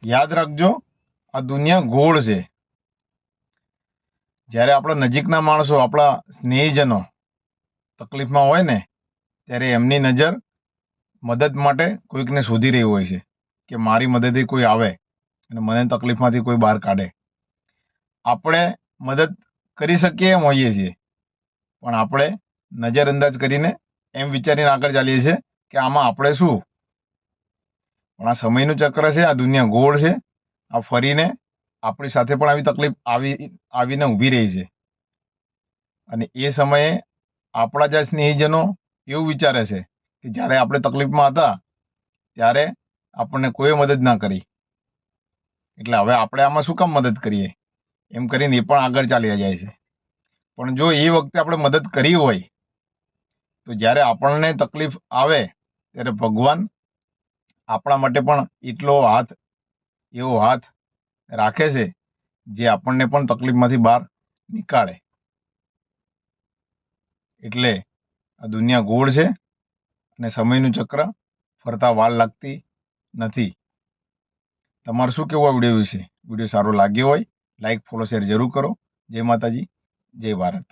યાદ રાખજો, આ દુનિયા ગોળ છે. જ્યારે આપણા નજીકના માણસો, આપણા સ્નેહીજનો તકલીફમાં હોય ને, ત્યારે એમની નજર મદદ માટે કોઈકને શોધી રહી હોય છે કે મારી મદદે કોઈ આવે અને મને તકલીફમાંથી કોઈ બહાર કાઢે. આપણે મદદ કરી શકીએ એમ હોઈએ છીએ, પણ આપણે નજરઅંદાજ કરીને એમ વિચારીને આગળ ચાલીએ છીએ કે આમાં આપણે શું. પણ આ સમયનું ચક્ર છે, આ દુનિયા ગોળ છે. આ ફરીને આપણી સાથે પણ આવી તકલીફ આવીને ઊભી રહી છે. અને એ સમયે આપણા જે સ્નેહીજનો એવું વિચારે છે કે જ્યારે આપણે તકલીફમાં હતા ત્યારે આપણને કોઈ મદદ ના કરી, એટલે હવે આપણે આમાં શું કામ મદદ કરીએ, એમ કરીને એ પણ આગળ ચાલ્યા જાય છે. પણ જો એ વખતે આપણે મદદ કરી હોય તો જ્યારે આપણને તકલીફ આવે ત્યારે ભગવાન આપણા માટે પણ એવો હાથ રાખે છે જે આપણને પણ તકલીફમાંથી બહાર નીકાળે. એટલે આ દુનિયા ગોળ છે અને સમયનું ચક્ર ફરતા વાર લાગતી નથી. તમારે શું કહેવું આ વિડીયો વિશે? વિડીયો સારો લાગ્યો હોય લાઈક, ફોલો, શેર જરૂર કરો. જય માતાજી, જય ભારત.